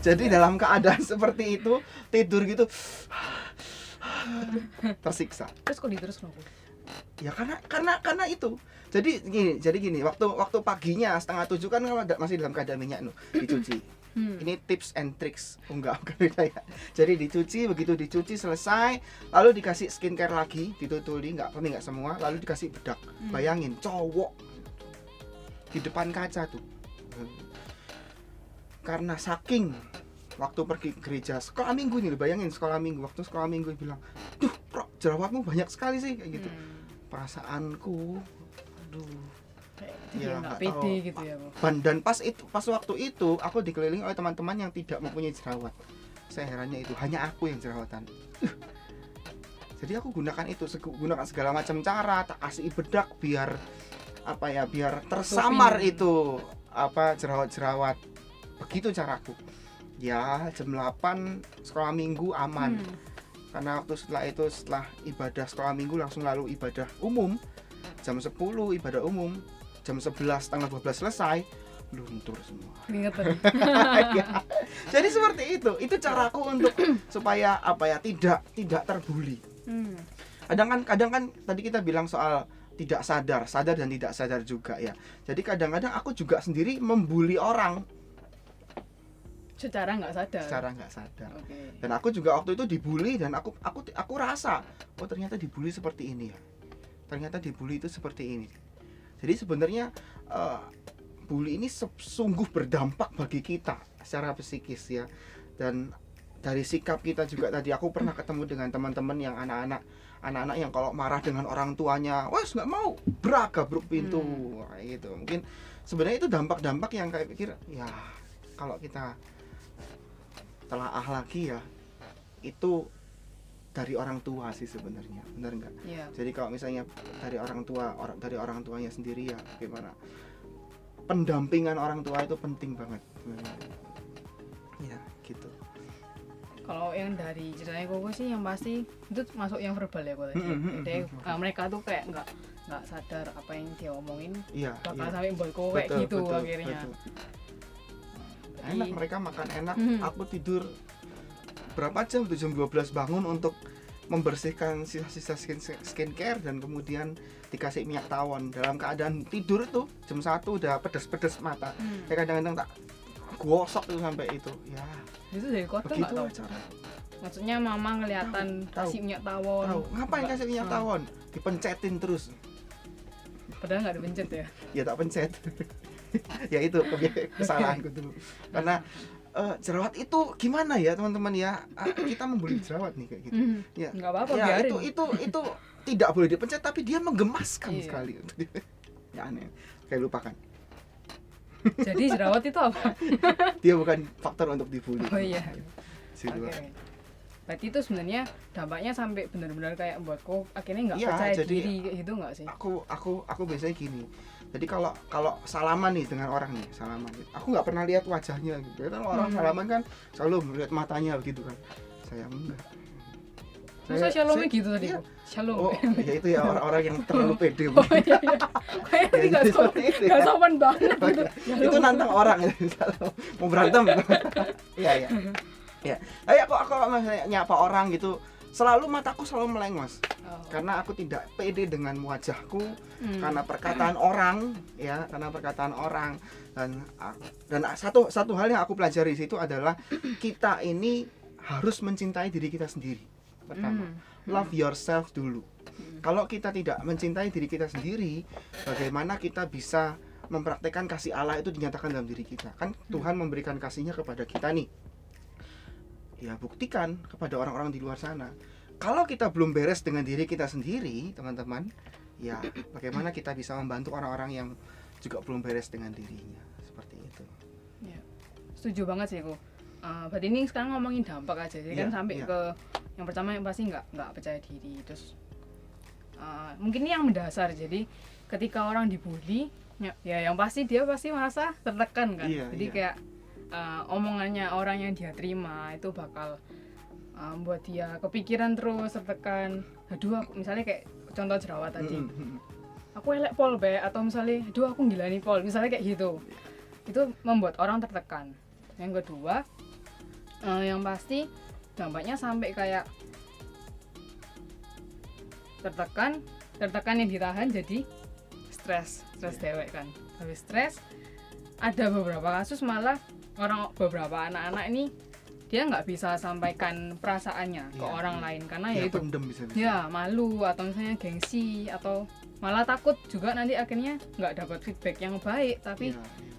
Jadi dalam keadaan seperti itu tidur gitu tersiksa. Terus kok diterus kenapa? Ya karena itu. Jadi gini, waktu paginya 6:30 kan masih dalam keadaan minyak dicuci. Ini tips and tricks. Enggak beda ya. Jadi dicuci, begitu dicuci selesai, lalu dikasih skincare lagi, ditutuli, tapi enggak semua, lalu dikasih bedak. Bayangin cowok di depan kaca tuh. Karena saking waktu pergi gereja sekolah minggu nih, bayangin waktu sekolah minggu bilang, "Duh, Pro, jerawatmu banyak sekali sih," kayak gitu. Perasaanku aduh ya nggak pede gitu ya Bu. Dan pas waktu itu aku dikelilingi oleh teman-teman yang tidak mempunyai jerawat. Saya herannya itu hanya aku yang jerawatan. Jadi aku gunakan segala macam cara, tak kasih bedak biar tersamar itu jerawat. Begitu caraku. Ya jam 8 sekolah minggu aman. Karena waktu setelah ibadah sekolah minggu langsung lalu ibadah umum. Jam 10 ibadah umum, jam 11 tanggal 12 selesai, luntur semua. Ya. Jadi seperti itu caraku untuk supaya tidak terbuli. Kadang kan tadi kita bilang soal tidak sadar dan tidak sadar juga ya. Jadi kadang-kadang aku juga sendiri membuli orang secara nggak sadar. Okay. Dan aku juga waktu itu dibully dan aku rasa ternyata dibully seperti ini ya. Ternyata dibully itu seperti ini. Jadi sebenarnya bully ini sungguh berdampak bagi kita secara psikis ya. Dan dari sikap kita juga tadi aku pernah ketemu dengan teman-teman yang anak-anak yang kalau marah dengan orang tuanya, wes nggak mau gabruk pintu kayak gitu. Mungkin sebenarnya itu dampak-dampak yang kayak pikir ya kalau kita telaah lagi ya itu dari orang tua sih sebenarnya, benar nggak? Yeah. Jadi kalau misalnya dari orang tuanya sendiri ya gimana? Pendampingan orang tua itu penting banget. Ya gitu. Kalau yang dari ceritanya Koko sih yang pasti itu masuk yang verbal ya Koko tadi. Jadi mereka tuh kayak nggak sadar apa yang dia omongin bakal sampai buat Koko kayak gitu akhirnya. Enak mereka makan enak, aku tidur berapa jam? Jam 12 bangun untuk membersihkan sisa-sisa skincare dan kemudian dikasih minyak tawon. Dalam keadaan tidur itu jam 1 udah pedes-pedes mata. Kayak kadang-kadang tak gosok itu sampai itu. Ya. Itu dari kota begitu enggak tahu. Maksudnya mama ngeliatan kasih minyak tawon. Tahu. Ngapain kasih minyak tawon? Dipencetin terus. Padahal enggak dipencet ya. Ya tak pencet. Ya itu kesalahanku dulu. Karena jerawat itu gimana ya teman-teman ya, kita membuli jerawat nih kayak gitu. Ya nggak apa-apa ya, biarin. Itu tidak boleh dipencet tapi dia menggemaskan sekali. Ya aneh, kayak lupakan. Jadi jerawat itu apa? Dia bukan faktor untuk dibully. Oh iya. Okay. Berarti itu sebenarnya dampaknya sampai benar-benar kayak buat kok akhirnya nggak percaya diri kayak gitu nggak sih? Aku biasanya gini. Jadi kalau salaman nih dengan orang nih, aku nggak pernah lihat wajahnya gitu. Kan orang salaman kan selalu melihat matanya begitu kan. Saya enggak. Masa shalomnya gitu tadi? Iya. Shalom. Oh, ya itu ya orang-orang yang terlalu pede. Oh iya. Kayaknya nggak sopan banget gitu. Itu nantang orang mau berantem. Iya. Ya. Aku misalnya nyapa orang gitu, mataku selalu melengos. Karena aku tidak pede dengan wajahku, karena perkataan orang dan satu hal yang aku pelajari situ adalah kita ini harus mencintai diri kita sendiri. Pertama, love yourself dulu. Kalau kita tidak mencintai diri kita sendiri, bagaimana kita bisa mempraktekkan kasih Allah itu dinyatakan dalam diri kita? Kan Tuhan memberikan kasihnya kepada kita nih. Ya buktikan kepada orang-orang di luar sana. Kalau kita belum beres dengan diri kita sendiri, teman-teman, ya bagaimana kita bisa membantu orang-orang yang juga belum beres dengan dirinya, seperti itu. Ya, setuju banget sih aku. Berarti ini sekarang ngomongin dampak aja, jadi kan sampai ke yang pertama yang pasti nggak percaya diri, terus mungkin ini yang mendasar. Jadi ketika orang dibully, ya yang pasti dia pasti merasa tertekan kan. Jadi kayak omongannya orang yang dia terima itu bakal buat dia kepikiran terus, tertekan. Aduh, misalnya kayak contoh jerawat tadi. Aku elek pol be, atau misalnya aduh aku gilani pol, misalnya kayak gitu. Itu membuat orang tertekan. Yang kedua, Yang pasti dampaknya sampai kayak tertekan yang ditahan jadi stres dewek kan. Habis stres, ada beberapa kasus malah beberapa anak-anak ini dia nggak bisa sampaikan perasaannya ke orang lain karena ya itu pendem bisa. Ya malu atau misalnya gengsi atau malah takut juga nanti akhirnya nggak dapat feedback yang baik tapi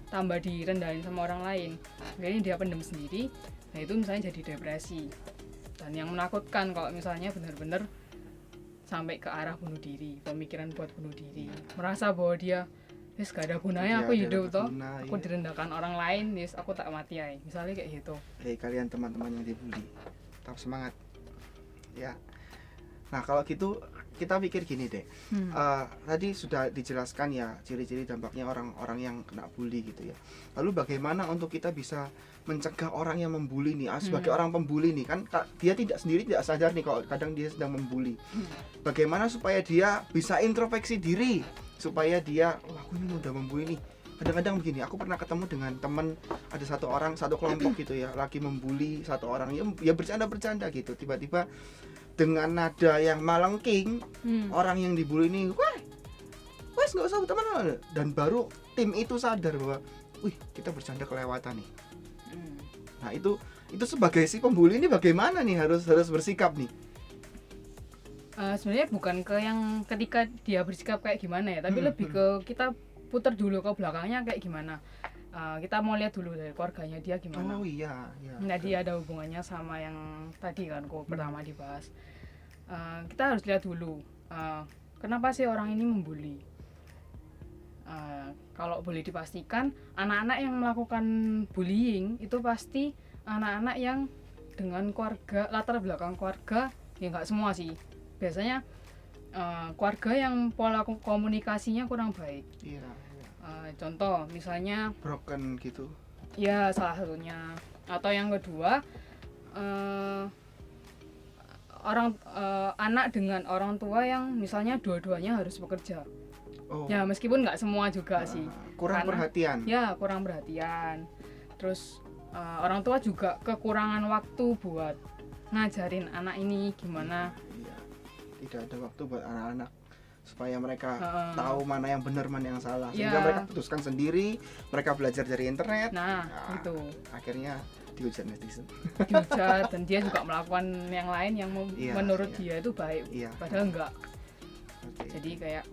tambah direndahin sama orang lain. Jadi dia pendem sendiri, nah itu misalnya jadi depresi. Dan yang menakutkan kalau misalnya benar-benar sampai ke arah bunuh diri, pemikiran buat bunuh diri, merasa bahwa dia gak ada gunanya aku hidup toh, aku direndahkan orang lain, aku tak mati ya, misalnya kayak gitu. Kalian teman-teman yang dibully, tetap semangat ya. Nah kalau gitu kita pikir gini deh, tadi sudah dijelaskan ya ciri-ciri dampaknya orang-orang yang kena bully gitu ya. Lalu bagaimana untuk kita bisa mencegah orang yang membuli nih, sebagai orang pembuli nih kan dia tidak sadar nih kalau kadang dia sedang membuli. Bagaimana supaya dia bisa introspeksi diri, supaya dia, aku ini udah membuli nih. Kadang-kadang begini, aku pernah ketemu dengan teman, ada satu kelompok gitu ya, lagi membuli satu orang, ya bercanda-bercanda gitu, tiba-tiba dengan nada yang malengking, orang yang dibully ini, wes nggak usah teman, dan baru tim itu sadar bahwa, kita bercanda kelewatan nih. Nah itu sebagai si pembuli ini bagaimana nih harus bersikap nih? Sebenarnya bukan ke yang ketika dia bersikap kayak gimana ya, tapi lebih ke kita putar dulu ke belakangnya kayak gimana. Kita mau lihat dulu dari keluarganya dia gimana. Oh iya. Nah dia ada hubungannya sama yang tadi kan pertama dibahas. Kita harus lihat dulu kenapa sih orang ini membuli. Kalau boleh dipastikan anak-anak yang melakukan bullying itu pasti anak-anak yang dengan latar belakang keluarga ya nggak semua sih. Biasanya keluarga yang pola komunikasinya kurang baik. Iya. Contoh misalnya broken gitu. Ya salah satunya. Atau yang kedua anak dengan orang tua yang misalnya dua-duanya harus bekerja. Ya meskipun nggak semua juga sih. Kurang perhatian. Ya kurang perhatian. Terus orang tua juga kekurangan waktu buat ngajarin anak ini gimana. Tidak ada waktu buat anak-anak supaya mereka tahu mana yang benar mana yang salah, sehingga mereka putuskan sendiri, mereka belajar dari internet. Nah itu akhirnya dihujat netizen, dan dia juga melakukan yang lain yang menurut dia itu baik, padahal enggak. Jadi kayak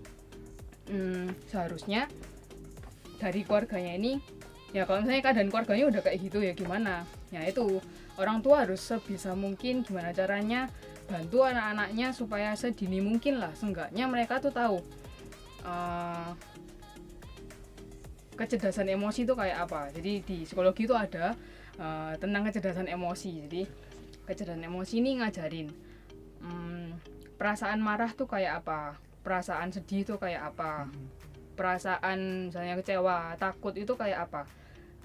seharusnya dari keluarganya ini ya, kalau misalnya keadaan keluarganya udah kayak gitu ya gimana ya, itu orang tua harus sebisa mungkin gimana caranya bantu anak-anaknya supaya sedini mungkin lah, seenggaknya mereka tuh tahu kecerdasan emosi itu kayak apa. Jadi di psikologi itu ada tentang kecerdasan emosi. Jadi kecerdasan emosi ini ngajarin perasaan marah tuh kayak apa, perasaan sedih tuh kayak apa, perasaan misalnya kecewa, takut itu kayak apa.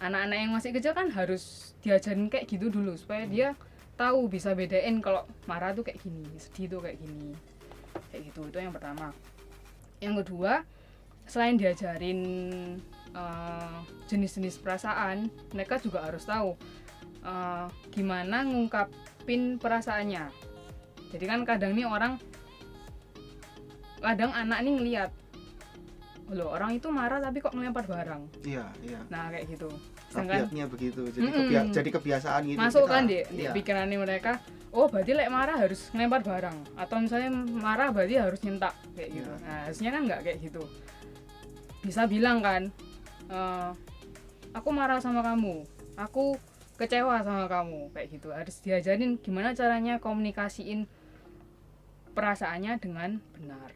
Anak-anak yang masih kecil kan harus diajarin kayak gitu dulu supaya dia tahu, bisa bedain kalau marah tuh kayak gini, sedih tuh kayak gini, kayak gitu. Itu yang pertama. Yang kedua, selain diajarin jenis-jenis perasaan, mereka juga harus tahu gimana ngungkapin perasaannya. Jadi kan kadang anak nih ngelihat, loh orang itu marah tapi kok ngelempar barang. Iya. Nah kayak gitu. Tabiatnya begitu, jadi kebiasaan gitu. Masuk kan di pikirannya mereka, oh berarti marah harus ngelempar barang, atau misalnya marah berarti harus nyentak kayak gitu. Nah harusnya kan nggak kayak gitu. Bisa bilang kan, aku marah sama kamu, aku kecewa sama kamu, kayak gitu. Harus diajarin gimana caranya komunikasiin perasaannya dengan benar.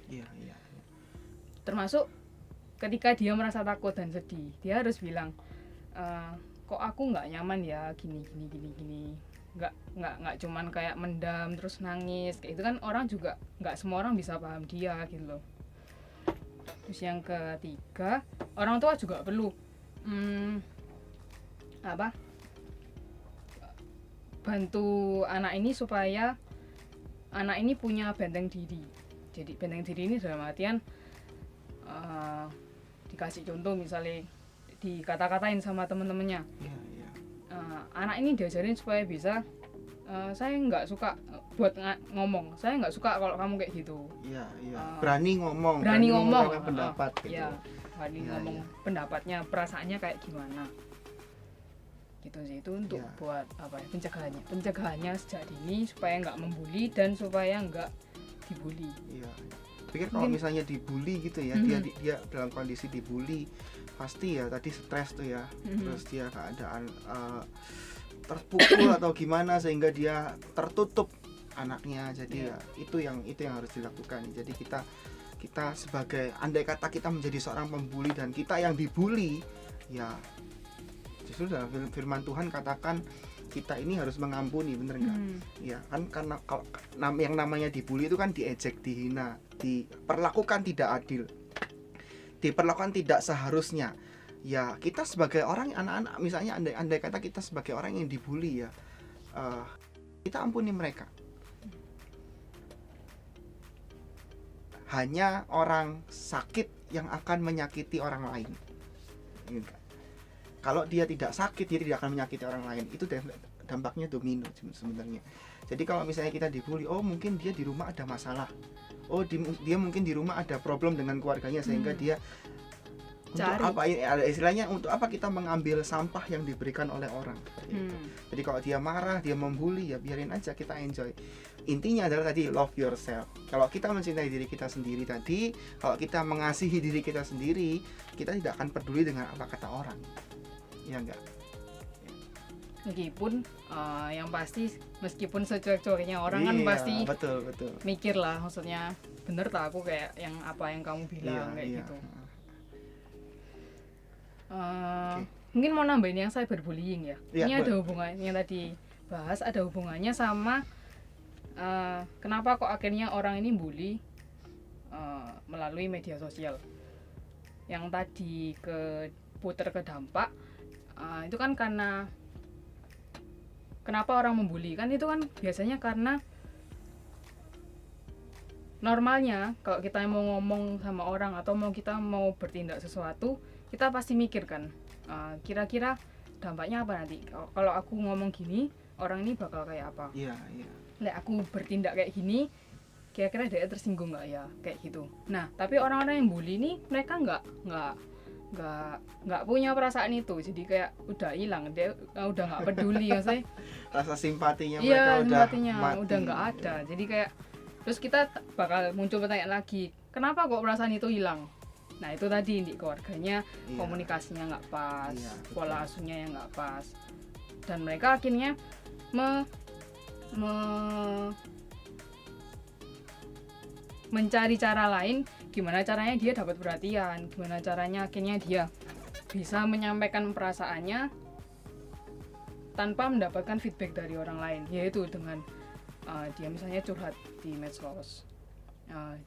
Iya. Termasuk ketika dia merasa takut dan sedih, dia harus bilang, kok aku nggak nyaman ya gini. Nggak cuman kayak mendam terus nangis kayak itu kan, orang juga nggak semua orang bisa paham dia gitu loh. Terus yang ketiga, orang tua juga perlu bantu anak ini supaya anak ini punya benteng diri. Jadi benteng diri ini dalam artian dikasih contoh, misalnya dikata-katain sama temen-temennya, anak ini diajarin supaya bisa saya nggak suka buat ngomong, saya nggak suka kalau kamu kayak gitu. Iya. Berani ngomong mengungkapkan pendapat gitu. Iya, berani ngomong pendapatnya, perasaannya kayak gimana. Gitu sih, itu untuk buat apa ya, pencegahannya sejak dini supaya nggak membuli dan supaya nggak dibully. Iya. Pikir kalau misalnya dibully gitu ya, dia dalam kondisi dibully pasti ya tadi stres tuh ya, terus dia keadaan terpukul atau gimana sehingga dia tertutup anaknya. Jadi ya itu yang harus dilakukan. Jadi kita sebagai, andai kata kita menjadi seorang pembuli dan kita yang dibully, ya justru dalam firman Tuhan katakan kita ini harus mengampuni, bener nggak? Ya kan, karena kalau yang namanya dibully itu kan diejek, dihina, diperlakukan tidak adil, diperlakukan tidak seharusnya. Ya kita sebagai orang, anak-anak misalnya, andai kata kita sebagai orang yang dibully ya, kita ampuni mereka. Hanya orang sakit yang akan menyakiti orang lain. Kalau dia tidak sakit, dia tidak akan menyakiti orang lain. Itu dampaknya domino sebenarnya. Jadi kalau misalnya kita dibully, oh mungkin dia di rumah ada masalah, oh dia mungkin di rumah ada problem dengan keluarganya sehingga dia untuk apa, ada istilahnya, untuk apa kita mengambil sampah yang diberikan oleh orang. Jadi kalau dia marah, dia membuli, ya biarin aja, kita enjoy. Intinya adalah tadi love yourself. Kalau kita mencintai diri kita sendiri tadi, kalau kita mengasihi diri kita sendiri, kita tidak akan peduli dengan apa kata orang. Ya enggak? Meskipun yang pasti, meskipun secuek-cueknya orang kan pasti betul. mikir lah, maksudnya bener tak aku kayak yang apa yang kamu bilang gitu. Mungkin mau nambahin yang cyberbullying ya. Ini ada hubungannya, tadi bahas ada hubungannya sama kenapa kok akhirnya orang ini bully melalui media sosial. Yang tadi puter ke dampak, itu kan karena kenapa orang membuli, kan itu kan biasanya karena normalnya kalau kita mau ngomong sama orang atau kita mau bertindak sesuatu, kita pasti mikir kan, kira-kira dampaknya apa nanti kalau aku ngomong gini, orang ini bakal kayak apa. Lek aku bertindak kayak gini, kira-kira dia tersinggung nggak ya, kayak gitu. Nah tapi orang-orang yang bully ini, mereka nggak punya perasaan itu, jadi kayak udah hilang, dia udah nggak peduli ya saya. Rasa simpatinya mereka udah nggak ada. Jadi kayak terus kita bakal muncul pertanyaan lagi, kenapa kok perasaan itu hilang? Nah itu tadi, di keluarganya komunikasinya nggak pas, pola asuhnya yang nggak pas, dan mereka akhirnya mencari cara lain, gimana caranya dia dapat perhatian, gimana caranya akhirnya dia bisa menyampaikan perasaannya tanpa mendapatkan feedback dari orang lain, yaitu dengan dia misalnya curhat di medsos,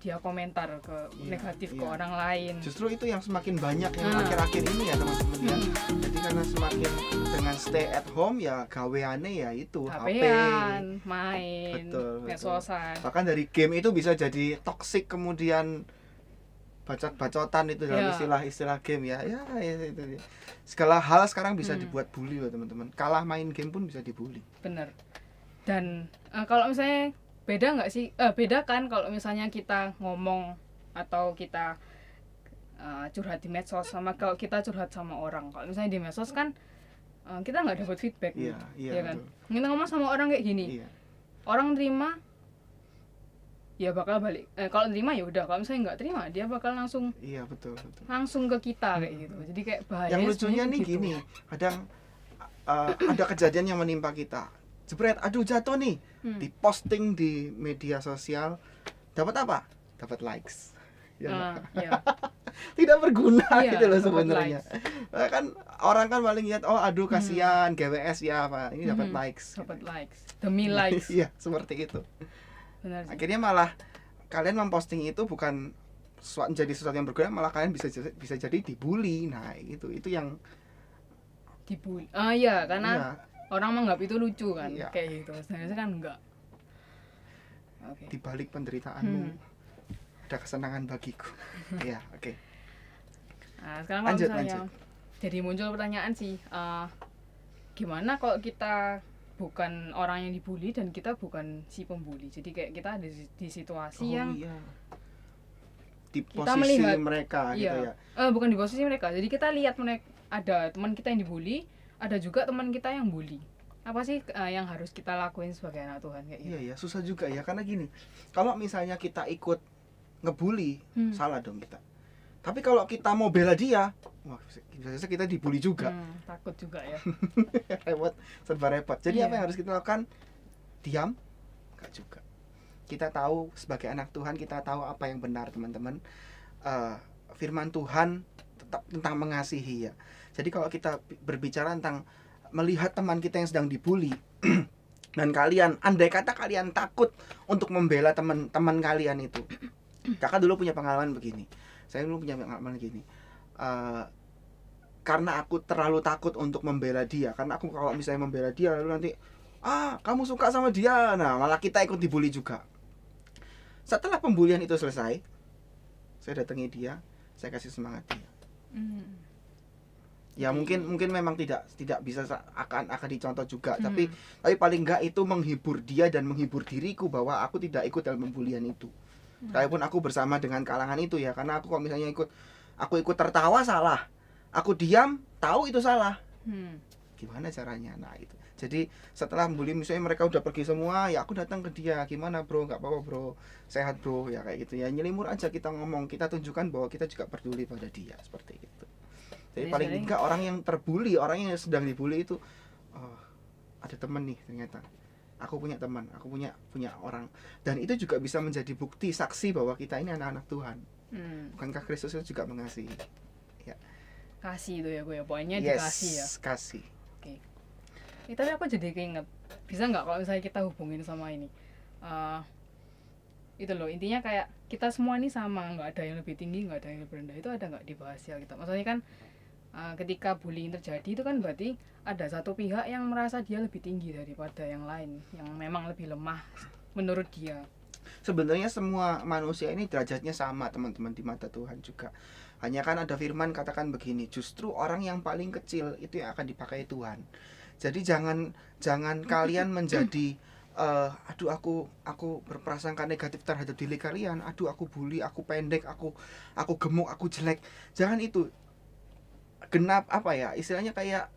dia komentar negatif ke orang lain. Justru itu yang semakin banyak yang akhir-akhir ini ya teman-teman ya. Jadi karena semakin dengan stay at home ya, gaweane ya itu HP-an, main, medsosan. Bahkan dari game itu bisa jadi toxic, kemudian bacot-bacotan itu dalam istilah game ya. Itu. Segala hal sekarang bisa dibuat bully loh teman-teman. Kalah main game pun bisa dibully. Bener. Dan kalau misalnya beda nggak sih? Beda kan kalau misalnya kita ngomong atau kita curhat di medsos sama kalau kita curhat sama orang. Kalau misalnya di medsos kan kita nggak dapat feedback, ya kan? Betul. Kita ngomong sama orang kayak gini, orang terima, ya bakal balik. Kalau terima ya udah, kalau misalnya nggak terima, dia bakal langsung. Betul. Langsung ke kita kayak gitu. Jadi kayak bahaya. Yang lucunya nih gitu. Gini, kadang ada kejadian yang menimpa kita. Jebret, aduh jatuh nih, diposting di media sosial, dapat apa? Dapat likes, tidak berguna gitu loh sebenarnya. Kan orang kan paling lihat, oh aduh kasihan, GWS ya apa, ini dapat likes. Dapat likes, demi likes. Iya seperti itu. Benar sih. Akhirnya malah kalian memposting itu bukan menjadi sesuatu yang berguna, malah kalian bisa jadi dibully. Nah itu yang dibully. Karena orang menganggap itu lucu kan, kayak gitu. Sebenarnya kan enggak. Di balik penderitaanmu ada kesenangan bagiku. Oke. Nah, sekarang kalau misalnya jadi muncul pertanyaan sih, gimana kalau kita bukan orang yang dibully dan kita bukan si pembuli. Jadi kayak kita ada di situasi yang iya. Di kita posisi melihat mereka gitu ya. Bukan di posisi mereka. Jadi kita lihat mereka, ada teman kita yang dibully, ada juga teman kita yang bully. Apa sih yang harus kita lakuin sebagai anak Tuhan kayak gitu? Iya ya, susah juga ya karena gini. Kalau misalnya kita ikut ngebully, salah dong kita. Tapi kalau kita mau bela dia, wah bisa kita dibully juga. Takut juga ya. Repot, serba repot. Jadi apa yang harus kita lakukan? Diam? Enggak juga. Kita tahu sebagai anak Tuhan, kita tahu apa yang benar, teman-teman. Firman Tuhan tetap tentang mengasihi ya. Jadi kalau kita berbicara tentang melihat teman kita yang sedang dibully dan kalian, andai kata kalian takut untuk membela teman-teman kalian itu. Kakak dulu punya pengalaman begini. Saya dulu punya pengalaman begini. Karena aku terlalu takut untuk membela dia. Karena aku kalau misalnya membela dia lalu nanti kamu suka sama dia. Nah, malah kita ikut dibully juga. Setelah pembulian itu selesai, saya datangi dia, saya kasih semangat dia. Ya mungkin memang tidak bisa akan dicontoh juga, tapi paling enggak itu menghibur dia dan menghibur diriku bahwa aku tidak ikut dalam pembulian itu. Kalaupun aku bersama dengan kalangan itu ya, karena aku kalau misalnya ikut tertawa salah, aku diam tahu itu salah. Gimana caranya? Nah itu. Jadi setelah membuli misalnya mereka udah pergi semua, ya aku datang ke dia, gimana bro, nggak apa-apa bro, sehat bro, ya kayak gitu ya, nyelimur aja kita ngomong, kita tunjukkan bahwa kita juga peduli pada dia, seperti itu. Jadi paling enggak orang yang terbuli, orang yang sedang dibully itu, ada teman nih ternyata, aku punya teman, aku punya orang, dan itu juga bisa menjadi bukti saksi bahwa kita ini anak-anak Tuhan. Bukankah Kristus itu juga mengasihi? Ya. Kasih itu ya gue ya, pokoknya dikasih ya. Kasih. Oke. Tapi aku jadi keinget, bisa nggak kalau misalnya kita hubungin sama ini, itu loh intinya kayak kita semua ini sama, nggak ada yang lebih tinggi, nggak ada yang lebih rendah. Itu ada nggak di bahasa kita? Maksudnya kan ketika bullying terjadi itu kan berarti ada satu pihak yang merasa dia lebih tinggi daripada yang lain, yang memang lebih lemah menurut dia. Sebenarnya semua manusia ini derajatnya sama teman-teman di mata Tuhan juga. Hanya kan ada firman katakan begini, justru orang yang paling kecil itu yang akan dipakai Tuhan. Jadi jangan kalian menjadi aduh aku berprasangka negatif terhadap diri kalian, aduh aku bully, aku pendek, aku gemuk, aku jelek. Jangan itu. Genap apa ya? Istilahnya kayak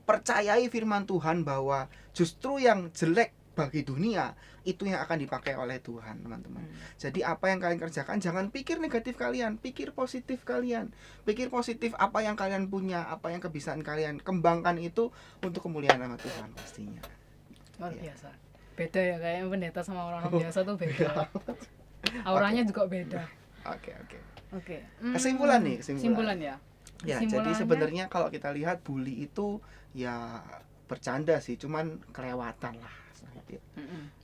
percayai firman Tuhan bahwa justru yang jelek bagi dunia itu yang akan dipakai oleh Tuhan, teman-teman. Jadi apa yang kalian kerjakan, jangan pikir negatif kalian, pikir positif kalian. Pikir positif apa yang kalian punya, apa yang kebiasaan kalian, kembangkan itu untuk kemuliaan nama Tuhan pastinya. Luar biasa. Beda ya, kayak pendeta sama orang biasa tuh beda. Auranya juga beda. Oke. Kesimpulan nih, kesimpulan ya. Ya, jadi sebenarnya kalau kita lihat bully itu ya bercanda sih, cuman kelewatan lah.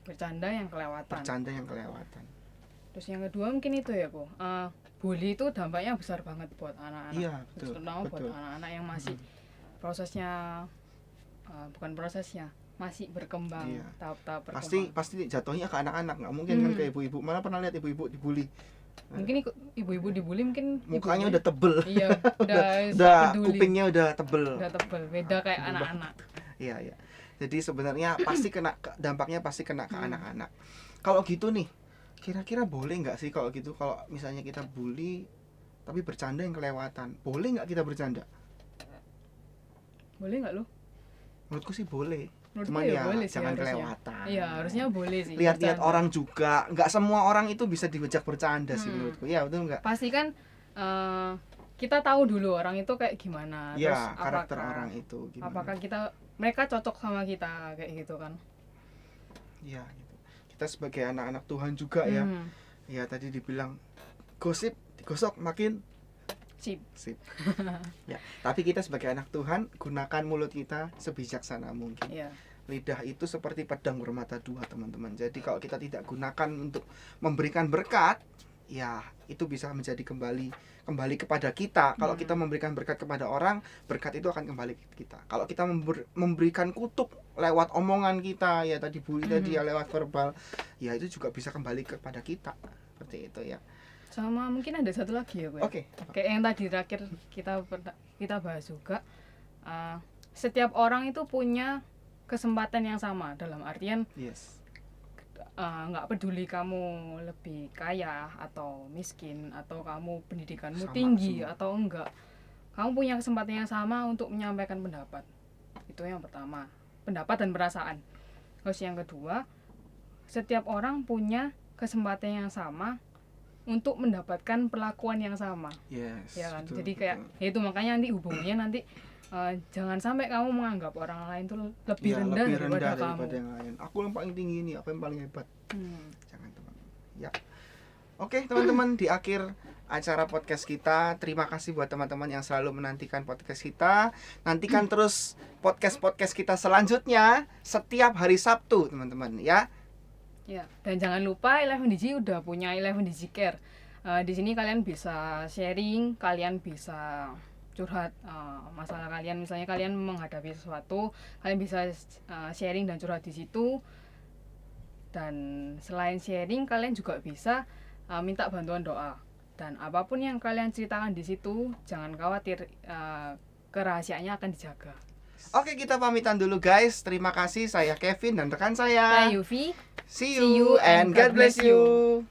Bercanda yang kelewatan. Terus yang kedua mungkin itu ya Bu, bully itu dampaknya besar banget buat anak-anak. Iya, betul. Terutama buat anak-anak yang masih masih berkembang, tahap-tahap berkembang. Pasti jatuhnya ke anak-anak, nggak mungkin kan ke ibu-ibu. Mana pernah lihat ibu-ibu dibully? Mungkin ibu-ibu dibully mungkin mukanya udah tebel. Iya, udah kupingnya udah tebel. Beda kayak anak-anak. Iya. Jadi sebenarnya dampaknya pasti kena ke anak-anak. Kalau gitu nih, kira-kira boleh nggak sih kalau gitu, kalau misalnya kita bully tapi bercanda yang kelewatan, boleh nggak kita bercanda? Boleh nggak lo? Menurutku sih boleh. Cuman ya boleh jangan sih, kelewatan. Iya, harusnya boleh sih. Lihat-lihat orang juga, nggak semua orang itu bisa diajak bercanda sih menurutku. Ya betul nggak? Pasti kan kita tahu dulu orang itu kayak gimana. Ya, terus karakter orang itu gimana. Apakah mereka cocok sama kita kayak gitu kan? Iya, gitu. Kita sebagai anak-anak Tuhan juga ya. Ya tadi dibilang gosip digosok makin sip. Ya, tapi kita sebagai anak Tuhan gunakan mulut kita sebijaksana mungkin. Yeah. Lidah itu seperti pedang bermata dua, teman-teman. Jadi kalau kita tidak gunakan untuk memberikan berkat, ya itu bisa menjadi kembali kepada kita. Kalau kita memberikan berkat kepada orang, berkat itu akan kembali ke kita. Kalau kita memberikan kutuk lewat omongan kita, ya tadi bully tadi ya lewat verbal, ya itu juga bisa kembali kepada kita. Seperti itu ya. Sama mungkin ada satu lagi ya, Bu. Oke. Kayak yang tadi terakhir kita bahas juga, setiap orang itu punya kesempatan yang sama, dalam artian Yes. nggak peduli kamu lebih kaya atau miskin, atau kamu pendidikanmu Sama tinggi semua. atau enggak, kamu punya kesempatan yang sama untuk menyampaikan pendapat. Itu yang pertama, pendapat dan perasaan. Terus yang kedua, setiap orang punya kesempatan yang sama untuk mendapatkan perlakuan yang sama, Yes. ya kan? betul, Jadi kayak betul. ya itu makanya nanti hubungannya nanti jangan sampai kamu menganggap orang lain tuh lebih Ya, rendah lebih daripada rendah kamu. daripada yang lain. Aku yang paling tinggi ini, aku yang paling hebat. Jangan teman-teman. Ya. Oke teman-teman, di akhir acara podcast kita, terima kasih buat teman-teman yang selalu menantikan podcast kita. Nantikan terus podcast-podcast kita selanjutnya setiap hari Sabtu teman-teman ya. Ya, dan jangan lupa 11DG udah punya 11DG Care. Di sini kalian bisa sharing, kalian bisa curhat masalah kalian, misalnya kalian menghadapi sesuatu, kalian bisa sharing dan curhat di situ. Dan selain sharing, kalian juga bisa minta bantuan doa. Dan apapun yang kalian ceritakan di situ, jangan khawatir, kerahasiaannya akan dijaga. Oke, kita pamitan dulu guys. Terima kasih, saya Kevin dan rekan Saya saya. Yuvi. See you and God bless you.